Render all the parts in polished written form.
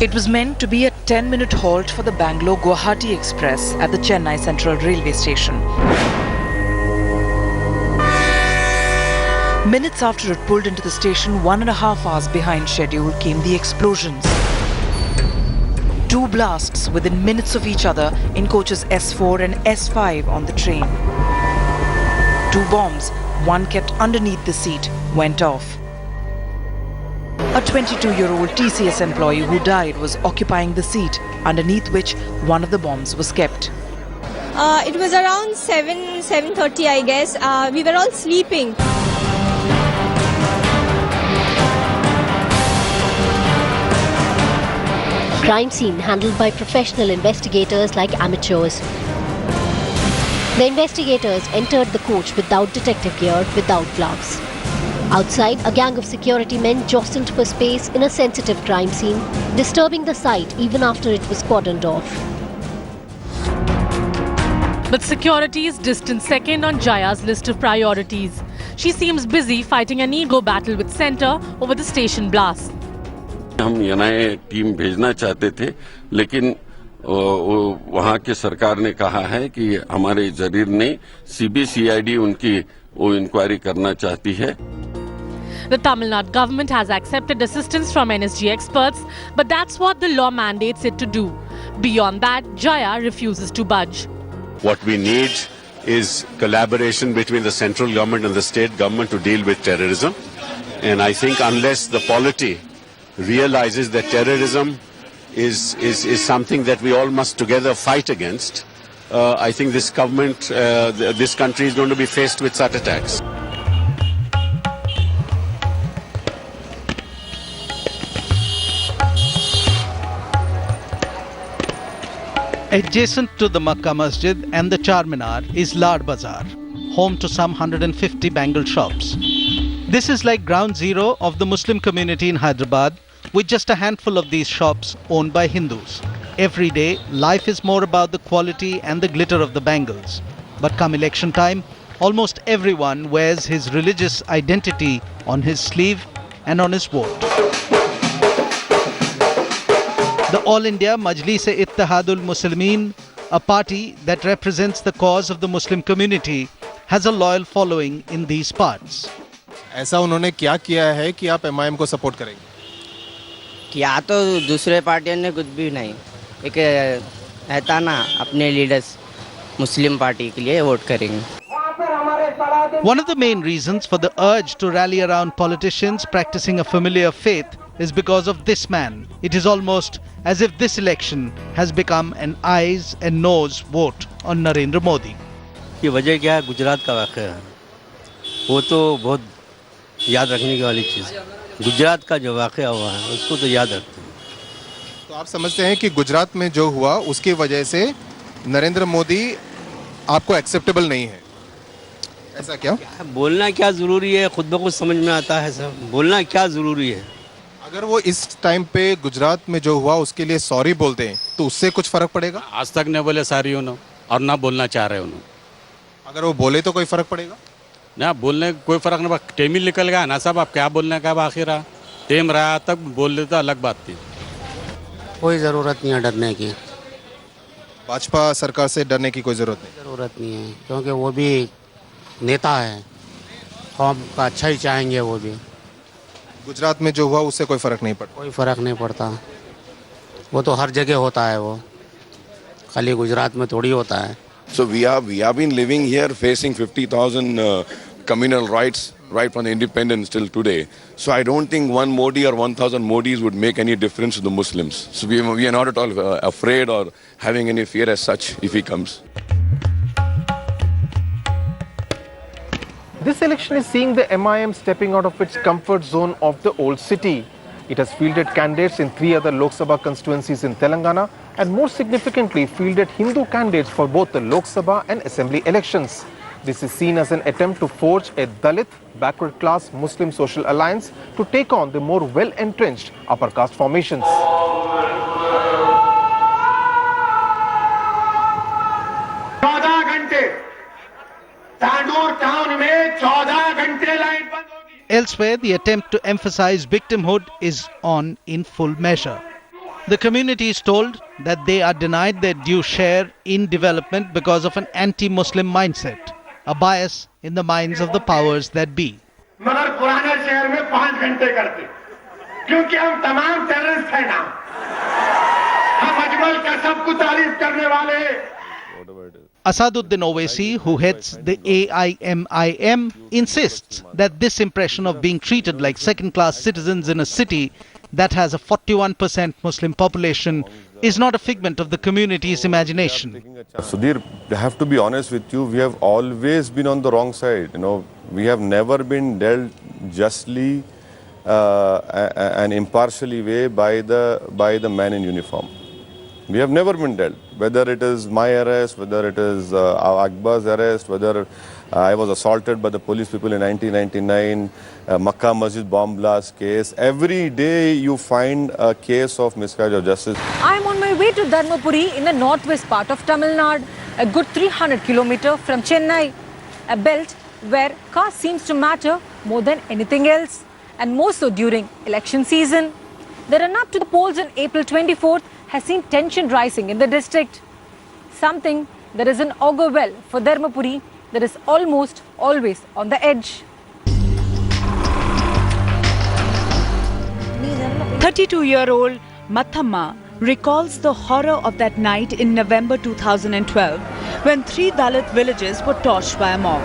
It was meant to be a 10-minute halt for the Bangalore-Guwahati Express at the Chennai Central Railway Station. Minutes after it pulled into the station, 1.5 hours behind schedule, came the explosions. 2 blasts within minutes of each other in coaches S4 and S5 on the train. 2 bombs, one kept underneath the seat, went off. A 22-year-old TCS employee who died was occupying the seat underneath which one of the bombs was kept. It was around 7:30, I guess. We were all sleeping. Crime scene handled by professional investigators like amateurs. The investigators entered the coach without detective gear, without gloves. Outside, a gang of security men jostled for space in a sensitive crime scene, disturbing the site even after it was cordoned off. But security is distant second on Jaya's list of priorities. She seems busy fighting an ego battle with Centre over the station blast. हम NIA team भेजना चाहते थे, लेकिन वहाँ के सरकार ने कहा है कि हमारे जरीर ने CBCID उनकी वो इंक्वायरी करना चाहती है. The Tamil Nadu government has accepted assistance from NSG experts, but that's what the law mandates it to do. Beyond that, Jaya refuses to budge. What we need is collaboration between the central government and the state government to deal with terrorism. And I think unless the polity realizes that terrorism is something that we all must together fight against, I think this government, this country is going to be faced with such attacks. Adjacent to the Makkah Masjid and the Charminar is Lad Bazaar, home to some 150 Bengal shops. This is like ground zero of the Muslim community in Hyderabad, with just a handful of these shops owned by Hindus. Every day, life is more about the quality and the glitter of the bangles. But come election time, almost everyone wears his religious identity on his sleeve and on his vote. The All India Majlis-e-Ittihadul Muslimin, a party that represents the cause of the Muslim community, has a loyal following in these parts. ऐसा उन्होंने क्या किया है कि आप MIM को support करेंगे? क्या तो दूसरे पार्टियों ने कुछ भी नहीं, एक रहता ना अपने लीडर्स मुस्लिम पार्टी के लिए वोट करेंगे. One of the main reasons for the urge to rally around politicians practicing a familiar faith is because of this man. It is almost as if this election has become an eyes and nose vote on Narendra Modi. ये वजह क्या है? गुजरात का वाक़या है. वो तो बहुत याद रखने की वाली चीज़ है. गुजरात का जो वाक़या हुआ है उसको तो याद रखते हैं. तो आप समझते हैं कि गुजरात में जो हुआ उसकी वजह से नरेंद्र मोदी आपको एक्सेप्टेबल नहीं है, ऐसा क्या? बोलना क्या ज़रूरी है? खुद ब खुद समझ में आता है सब. बोलना क्या ज़रूरी है? अगर वो इस टाइम पे गुजरात में जो हुआ उसके लिए सॉरी बोलते हैं तो उससे कुछ फर्क पड़ेगा? आज तक नहीं बोले सॉरी उन्होंने और ना बोलना चाह रहे उन्होंने. अगर वो बोले तो कोई फर्क पड़ेगा? ना बोलने कोई फर्क नहीं. टेम ही निकल गया ना साहब. आप क्या बोलने का आखिर टेम रहा तक बोल देता अलग बात थी. कोई ज़रूरत नहीं है डरने की. भाजपा सरकार से डरने की कोई ज़रूरत नहीं है, क्योंकि वो भी नेता है, कौम का अच्छा ही चाहेंगे. वो भी गुजरात में जो हुआ उससे कोई फर्क नहीं पड़ता. कोई फर्क नहीं पड़ता. वो तो हर जगह होता है, वो खाली गुजरात में थोड़ी होता है. So we have been living here facing 50,000 communal rights right from the independence till today. So I don't think one Modi or 1,000 Modis would make any difference to the Muslims. So we are not at all afraid or having any fear as such if he comes. This election is seeing the MIM stepping out of its comfort zone of the old city. It has fielded candidates in 3 other Lok Sabha constituencies in Telangana and more significantly fielded Hindu candidates for both the Lok Sabha and Assembly elections. This is seen as an attempt to forge a Dalit, backward class Muslim social alliance to take on the more well-entrenched upper caste formations. Elsewhere, the attempt to emphasize victimhood is on in full measure. The community is told that they are denied their due share in development because of an anti-Muslim mindset, a bias in the minds of the powers that be. मगर पुराने शहर में 5 घंटे करते क्योंकि हम तमाम terrorist हैं ना हम अजमल का सबको तारीफ करने वाले Asaduddin Owaisi, who heads the AIMIM, insists that this impression of being treated like second-class citizens in a city that has a 41% Muslim population is not a figment of the community's imagination. Sudhir, I have to be honest with you, we have always been on the wrong side. We have never been dealt justly and impartially way by the man in uniform. We have never been dealt, whether it is my arrest, whether it is Akbar's arrest, whether I was assaulted by the police people in 1999, Makkah Masjid bomb blast case. Every day you find a case of miscarriage of justice. I am on my way to Dharmapuri in the northwest part of Tamil Nadu, a good 300 kilometers from Chennai, a belt where caste seems to matter more than anything else, and more so during election season. The run-up to the polls on April 24th has seen tension rising in the district, something that is an augur well for Dharmapuri that is almost always on the edge. 32-year-old Mathamma recalls the horror of that night in November 2012 when 3 Dalit villages were torched by a mob.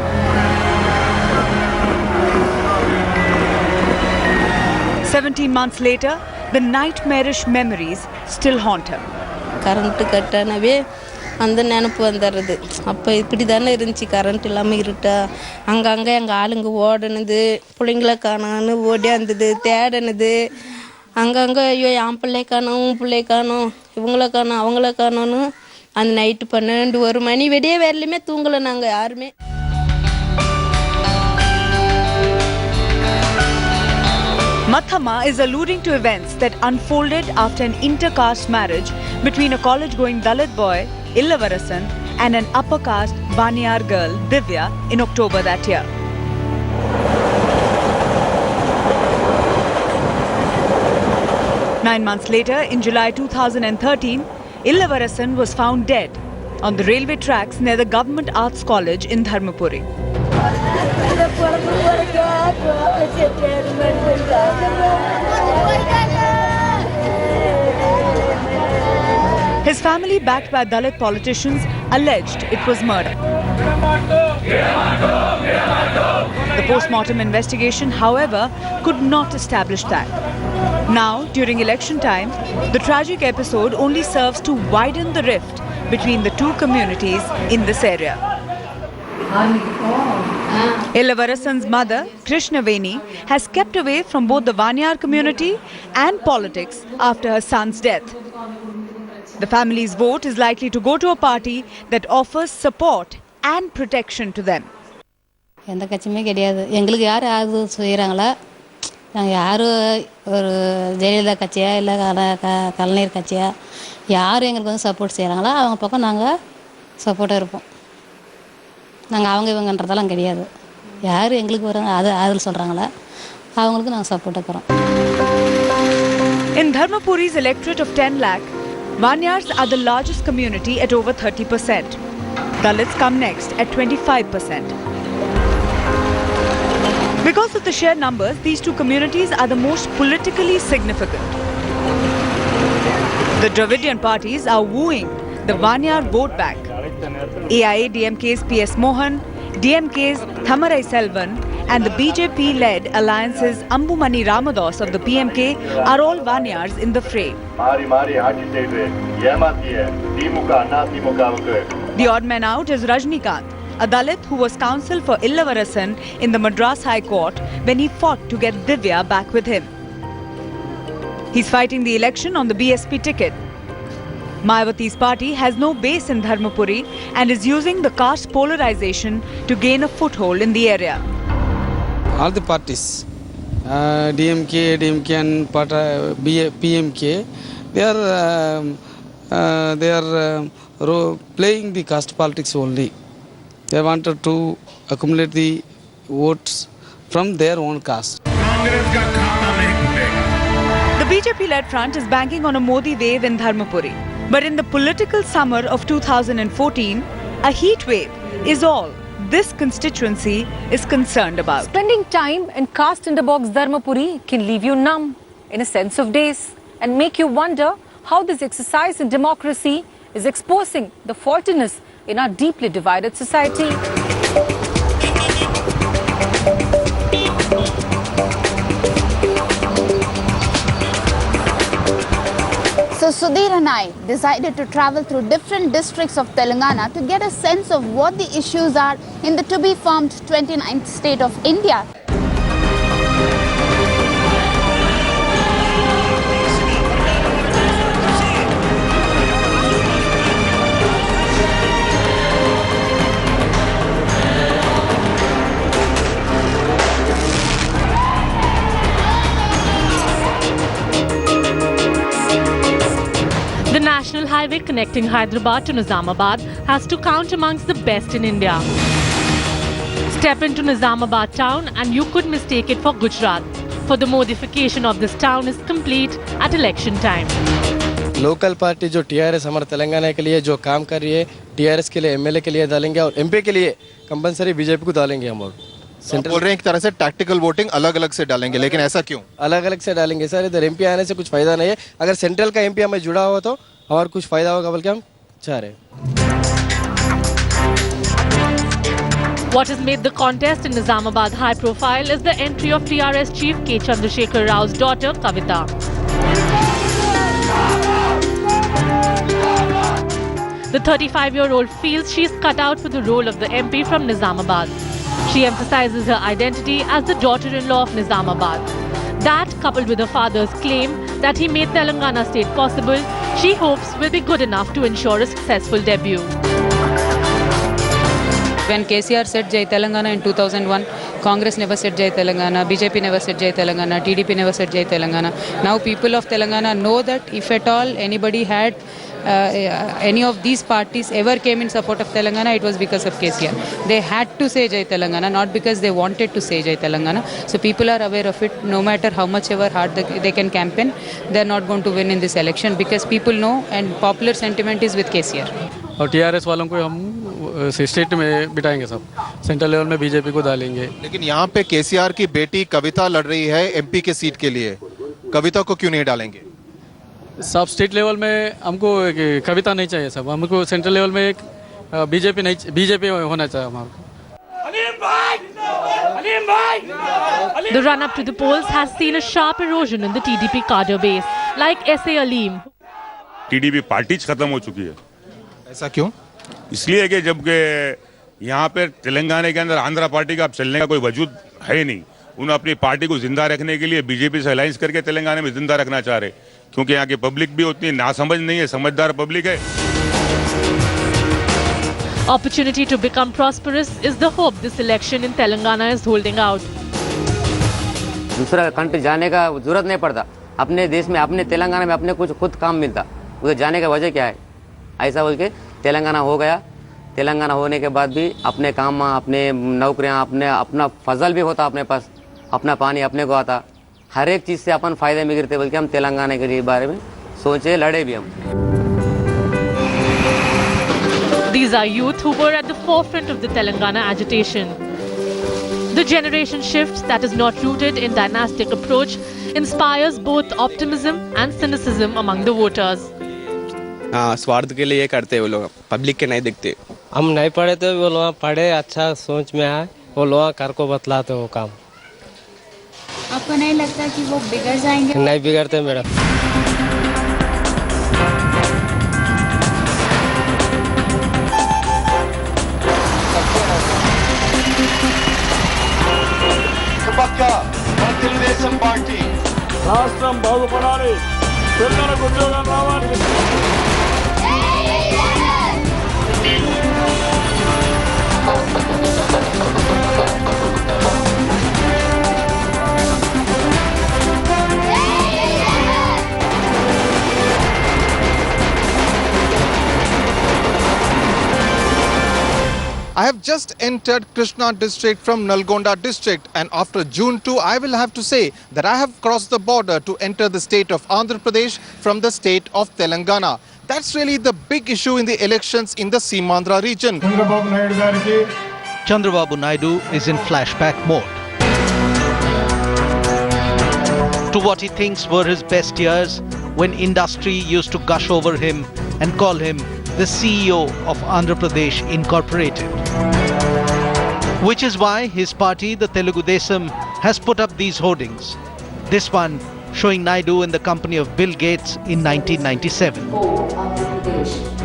17 months later, the nightmarish memories still haunt him. Current கட்டனவே அந்த நினைப்பு வந்துடுது. அப்போ இப்படி தானே இருந்துச்சு, current இல்லாமல் இருட்டா அங்கங்கே எங்கள் ஆளுங்க ஓடுனது, பிள்ளைங்களை காணான்னு ஓடியாந்தது, தேடினது, அங்கங்கே ஐயோ என் பிள்ளை காணோம், உன் பிள்ளை காணோம், இவங்கள காணோம், அவங்கள காணோன்னு அந்த நைட்டு 12-1 மணி வெடியே வரலையுமே தூங்கலை நாங்கள் யாருமே. Mathamma is alluding to events that unfolded after an inter-caste marriage between a college-going Dalit boy, Illavarasan, and an upper-caste Baniyar girl, Divya, in October that year. Nine months later, in July 2013, Illavarasan was found dead on the railway tracks near the Government Arts College in Dharmapuri. His family, backed by Dalit politicians, alleged it was murder. The post-mortem investigation, however, could not establish that. Now, during election time, the tragic episode only serves to widen the rift between the two communities in this area. Illavarasan's mother, Krishnaveni, has kept away from both the Vaniyar community and politics after her son's death. The family's vote is likely to go to a party that offers support and protection to them. எந்த கட்சியுமே கிடையாது. எங்களுக்கு யார் ஆகுது செய்கிறாங்களா, நாங்கள் யாரும் ஒரு ஜெயலலிதா கட்சியா இல்லை கலைஞர் கட்சியா யார் எங்களுக்கு வந்து சப்போர்ட் செய்கிறாங்களோ அவங்க பக்கம் நாங்கள் சப்போர்ட்டாக இருப்போம். நாங்கள் அவங்க இவங்கன்றதெல்லாம் கிடையாது. யார் எங்களுக்கு வராங்க அது அதில் சொல்கிறாங்களா அவங்களுக்கு நாங்கள் சப்போர்ட்டாக இருக்கிறோம். In Dharmapuri's electorate of 10 lakh, Vanyars are the largest community at over 30%. Dalits come next at 25%. Because of the sheer numbers, these two communities are the most politically significant. The Dravidian parties are wooing the Vanyar vote bank. AIA-DMK's PS Mohan, DMK's Thamarai Selvan and the BJP-led alliance's Ambumani Ramadas of the PMK are all Vanyars in the fray. The odd man out is Rajnikant, a Dalit who was counsel for Illavarasan in the Madras High Court when he fought to get Divya back with him. He's fighting the election on the BSP ticket. Mayawati's party has no base in Dharmapuri and is using the caste polarization to gain a foothold in the area. All the parties, DMK and PMK, they are playing the caste politics only. They wanted to accumulate the votes from their own caste. The The BJP-led front is banking on a Modi wave in Dharmapuri. But in the political summer of 2014, a heat wave is all this constituency is concerned about. Spending time in caste-in-the-box Dharmapuri can leave you numb in a sense of days and make you wonder how this exercise in democracy is exposing the faultiness in our deeply divided society. So Sudhir and I decided to travel through different districts of Telangana to get a sense of what the issues are in the to-be-formed 29th state of India. The national highway connecting Hyderabad to Nizamabad has to count amongst the best in India. Step into Nizamabad town and you could mistake it for Gujarat, for the modification of this town is complete at election time. Local party जो TRS हमारे तेलंगाना के लिए जो काम कर रही है, TRS के लिए एमएलए के लिए डालेंगे और एमपी के लिए कंपलसरी बीजेपी को डालेंगे हम लोग। सेंट्रल बोल रहे हैं एक तरह से टैक्टिकल वोटिंग अलग अलग से डालेंगे, लेकिन ऐसा क्यों? अलग अलग से डालेंगे सर, इधर एमपी आने से कुछ फायदा नहीं है। अगर सेंट्रल का एमपी हमें जुड़ा हुआ तो हमारा कुछ फायदा होगा, बल्कि हम चाह रहे हैं। What has made the contest in Nizamabad high profile is the entry of TRS chief K. Chandrasekhar Rao's daughter Kavita. The 35-year-old feels she's cut out for the role of the MP from Nizamabad. She emphasizes her identity as the daughter-in-law of Nizamabad. That, coupled with her father's claim that he made Telangana state possible, she hopes will be good enough to ensure a successful debut. When KCR said Jai Telangana in 2001, Congress never said Jai Telangana, BJP never said Jai Telangana, TDP never said Jai Telangana. Now people of Telangana know that if at all anybody had any of these parties ever came in support of Telangana, it was because of KCR. They had to say Jai Telangana, not because they wanted to say Jai Telangana. So people are aware of it. No matter how much ever hard they can campaign, they are not going to win in this election because people know and popular sentiment is with KCR. और TRS वालों को हम state में बिठाएंगे, सब central level में BJP को डालेंगे। लेकिन यहाँ पे केसीआर की बेटी कविता लड़ रही है एमपी के सीट के लिए, कविता को क्यों नहीं डालेंगे? सब स्टेट लेवल में हमको कविता नहीं चाहिए, सब हमको सेंट्रल लेवल में एक बीजेपी होना चाहिए हमारा। The run-up to the polls has seen a sharp erosion in the TDP cadre base, like S.A. Aleem. TDP party खत्म हो चुकी है। ऐसा क्यों? इसलिए कि जब के यहाँ पे तेलंगाना के अंदर आंध्रा पार्टी का चलने का कोई वजूद है नहीं, उन्होंने अपनी पार्टी को जिंदा रखने के लिए बीजेपी से अलायंस करके तेलंगाना में जिंदा रखना चाह रहे, क्योंकि यहाँ की पब्लिक भी उतनी नासमझ नहीं है, समझदार पब्लिक है। Opportunity to become prosperous is the hope this election in Telangana is holding out. दूसरा कंट्री जाने का जरूरत नहीं पड़ता, अपने देश में अपने तेलंगाना में अपने कुछ खुद काम मिलता, उधर जाने का वजह क्या है? ऐसा बोल के तेलंगाना हो गया। तेलंगाना होने के बाद भी अपने काम, अपने नौकरियां, अपना फसल भी होता अपने पास, अपना पानी अपने को आता, हर एक चीज़ से अपन फायदे में गिरते, बल्कि हम तेलंगाना के बारे में सोचे, लड़े भी हम। These are youth who were at the forefront of the Telangana agitation. The generation shift that is not rooted in dynastic approach inspires both optimism and cynicism among the voters. स्वार्थ के लिए ये करते वो लोग, पब्लिक के नहीं देखते। हम नहीं पढ़े तो वो लोग पढ़े, अच्छा सोच में आए, वो लोग कर को बतलाते वो काम। आपको नहीं लगता कि वो बिगड़ जाएंगे? नहीं बिगड़ते मैडम। తెలుగుదేశం పార్టీ రాష్ట్రం బాగుపడాలి, పిల్లలకు ఉద్యోగాలు రావాలి. I have just entered Krishna district from Nalgonda district, and after June 2, I will have to say that I have crossed the border to enter the state of Andhra Pradesh from the state of Telangana. That's really the big issue in the elections in the Simandra region. Chandrababu Naidu is in flashback mode to what he thinks were his best years, when industry used to gush over him and call him the CEO of Andhra Pradesh Incorporated. Which is why his party, the Telugu Desam, has put up these hoardings. This one showing Naidu in the company of Bill Gates in 1997.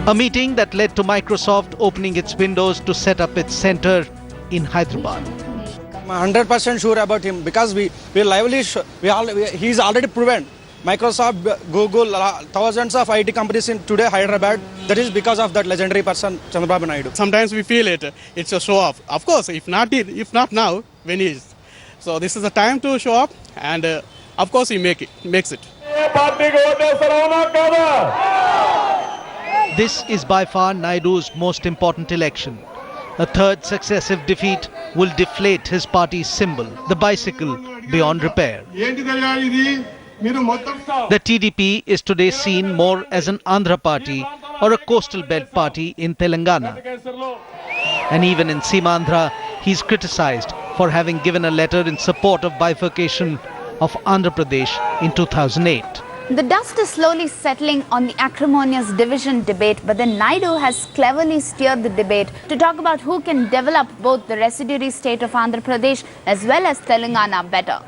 A meeting that led to Microsoft opening its windows to set up its center in Hyderabad. I'm 100% sure about him because he's already proven. Microsoft, Google, thousands of IT companies in today Hyderabad. That is because of that legendary person, Chandrababu Naidu. Sometimes we feel it's a show off. Of course, if not now, when is? So this is the time to show up, and of course he makes it. This is by far Naidu's most important election. A third successive defeat will deflate his party's symbol, the bicycle, beyond repair. The TDP is today seen more as an Andhra party or a coastal belt party in Telangana. And even in Simandra, he's criticized for having given a letter in support of bifurcation of Andhra Pradesh in 2008. The dust is slowly settling on the acrimonious division debate, but then Naidu has cleverly steered the debate to talk about who can develop both the residuary state of Andhra Pradesh as well as Telangana better.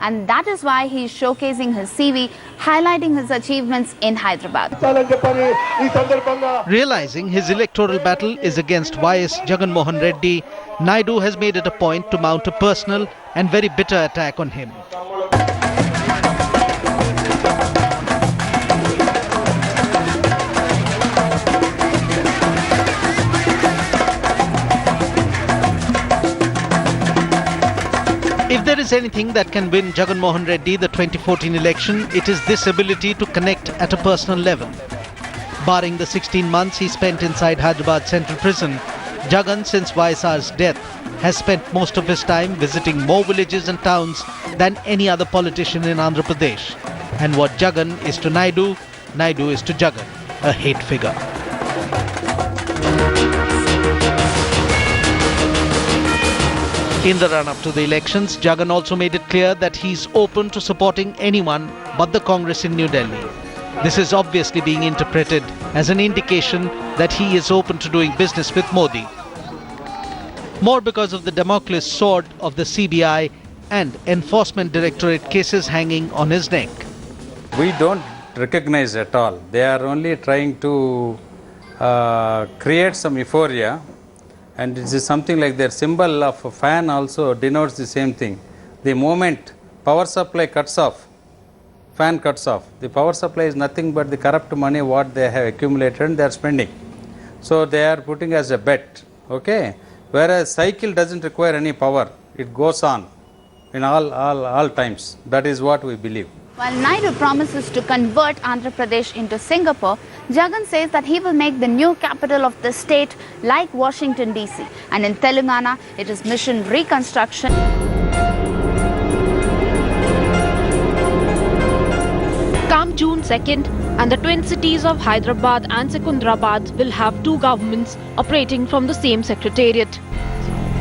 And that is why he is showcasing his CV, highlighting his achievements in Hyderabad. Realizing his electoral battle is against YS Jagan Mohan Reddy, Naidu has made it a point to mount a personal and very bitter attack on him. If there is anything that can win Jagan Mohan Reddy the 2014 election, it is this ability to connect at a personal level. Barring the 16 months he spent inside Hyderabad Central Prison, Jagan, since YSR's death, has spent most of his time visiting more villages and towns than any other politician in Andhra Pradesh. And what Jagan is to Naidu, Naidu is to Jagan, a hate figure. In the run-up to the elections, Jagan also made it clear that he's open to supporting anyone but the Congress in New Delhi. This is obviously being interpreted as an indication that he is open to doing business with Modi. More because of the Damocles sword of the CBI and Enforcement Directorate cases hanging on his neck. We don't recognize at all. They are only trying to create some euphoria. And it is something like their symbol of a fan also denotes the same thing. The moment power supply cuts off, fan cuts off, the power supply is nothing but the corrupt money what they have accumulated and they are spending. So they are putting as a bet, okay? Whereas cycle doesn't require any power, it goes on in all times. That is what we believe. While Naidu promises to convert Andhra Pradesh into Singapore, Jagan says that he will make the new capital of the state like Washington DC. And in Telangana, it is Mission Reconstruction. Come June 2nd, and the twin cities of Hyderabad and Secunderabad will have two governments operating from the same secretariat.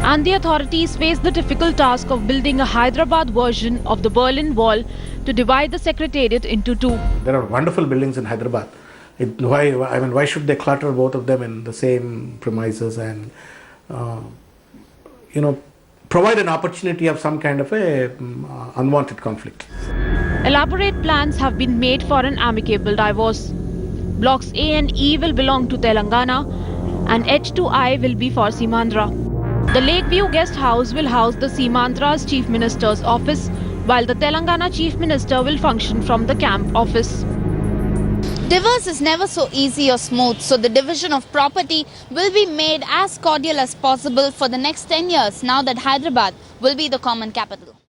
And the authorities face the difficult task of building a Hyderabad version of the Berlin Wall to divide the secretariat into two. There are wonderful buildings in Hyderabad. Why should they clutter both of them in the same premises and, provide an opportunity of some kind of a unwanted conflict? Elaborate plans have been made for an amicable divorce. Blocks A and E will belong to Telangana and H to I will be for Simandra. The Lakeview Guest House will house the Simandra's Chief Minister's office, while the Telangana Chief Minister will function from the camp office. Divorce is never so easy or smooth, so the division of property will be made as cordial as possible for the next 10 years now that Hyderabad will be the common capital.